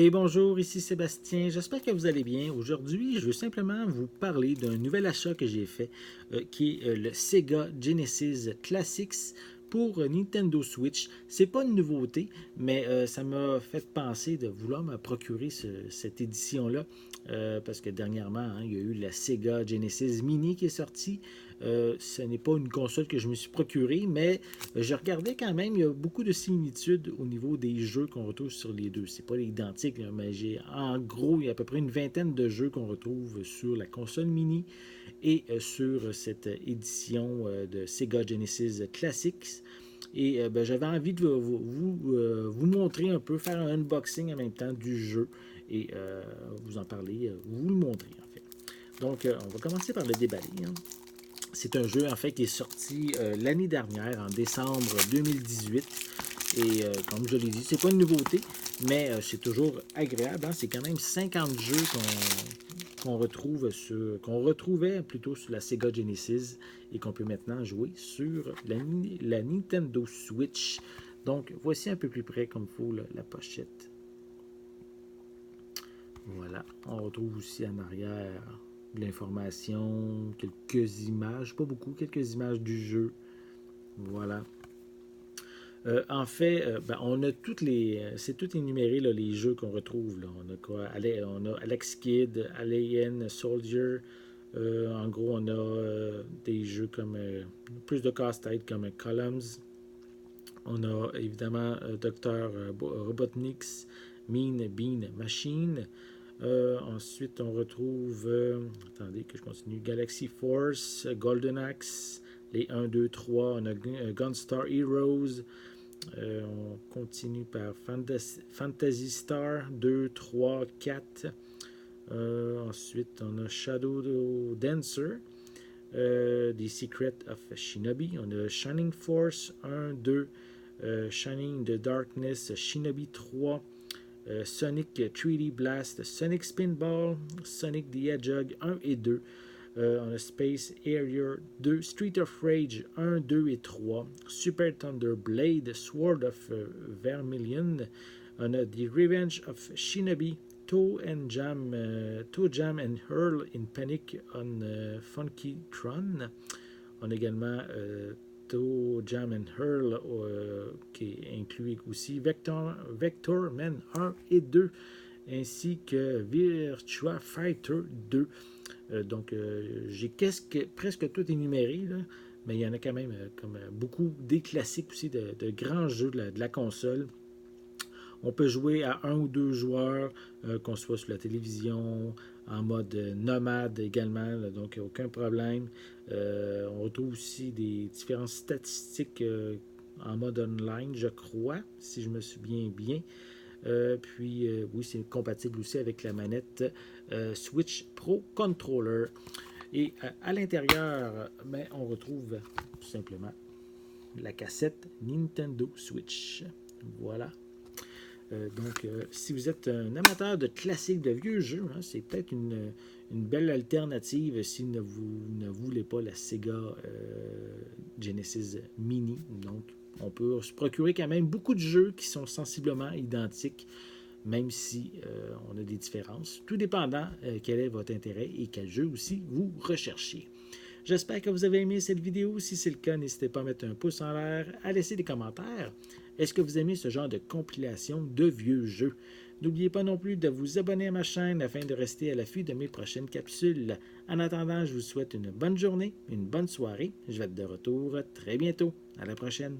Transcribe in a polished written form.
Et bonjour, ici Sébastien, j'espère que vous allez bien. Aujourd'hui, je veux simplement vous parler d'un nouvel achat que j'ai fait, qui est le Sega Genesis Classics pour Nintendo Switch. C'est pas une nouveauté, mais ça m'a fait penser de vouloir me procurer cette édition-là, parce que dernièrement, il y a eu la Sega Genesis Mini qui est sortie. Ce n'est pas une console que je me suis procurée, mais je regardais quand même, il y a beaucoup de similitudes au niveau des jeux qu'on retrouve sur les deux. C'est pas identique, là, mais en gros, il y a à peu près une vingtaine de jeux qu'on retrouve sur la console mini et sur cette édition de Sega Genesis Classics. Et j'avais envie de vous montrer un peu, faire un unboxing en même temps du jeu et vous en parler, vous le montrer en fait. Donc, on va commencer par le déballer. C'est un jeu en fait qui est sorti l'année dernière, en décembre 2018. Et comme je l'ai dit, c'est pas une nouveauté, mais c'est toujours agréable. C'est quand même 50 jeux qu'on retrouvait plutôt sur la Sega Genesis et qu'on peut maintenant jouer sur la Nintendo Switch. Donc voici un peu plus près comme il faut la pochette. Voilà, on retrouve aussi en arrière de l'information, quelques images, pas beaucoup, quelques images du jeu. Voilà. En fait, on a toutes les. C'est tout énuméré, là, les jeux qu'on retrouve. Là. On a quoi? On a Alex Kidd, Alien Soldier. En gros, on a des jeux comme plus de casse-tête comme Columns. On a évidemment Dr. Robotnik's Mean Bean Machine. Ensuite, on retrouve, attendez que je continue, Galaxy Force, Golden Axe, les 1, 2, 3. On a Gunstar Heroes. On continue par Fantasy Star 2, 3, 4. Ensuite, on a Shadow Dancer, The Secret of Shinobi. On a Shining Force 1, 2, Shining the Darkness, Shinobi 3, Sonic 3D Blast, Sonic Spinball, Sonic the Hedgehog 1 et 2. On a Space Harrier 2, Street of Rage 1, 2 et 3, Super Thunder Blade, Sword of Vermilion. On a The Revenge of Shinobi, Toe Jam and Hurl in Panic on Funky Tron. On a également Toe Jam and Hurl qui inclut aussi Vector Man 1 et 2 ainsi que Virtua Fighter 2. Donc, j'ai presque tout énuméré, là, mais il y en a quand même comme beaucoup des classiques aussi de grands jeux de la console. On peut jouer à un ou deux joueurs, qu'on soit sur la télévision, en mode nomade également, là, donc aucun problème. On retrouve aussi des différentes statistiques en mode online, je crois, si je me souviens bien. Oui, c'est compatible aussi avec la manette Switch Pro Controller. Et à l'intérieur, on retrouve tout simplement la cassette Nintendo Switch. Voilà. Si vous êtes un amateur de classiques, de vieux jeux, c'est peut-être une belle alternative si vous ne voulez pas la Sega Genesis Mini. Donc, on peut se procurer quand même beaucoup de jeux qui sont sensiblement identiques, même si on a des différences, tout dépendant quel est votre intérêt et quel jeu aussi vous recherchiez. J'espère que vous avez aimé cette vidéo. Si c'est le cas, n'hésitez pas à mettre un pouce en l'air, à laisser des commentaires. Est-ce que vous aimez ce genre de compilation de vieux jeux? N'oubliez pas non plus de vous abonner à ma chaîne afin de rester à l'affût de mes prochaines capsules. En attendant, je vous souhaite une bonne journée, une bonne soirée. Je vais être de retour très bientôt. À la prochaine.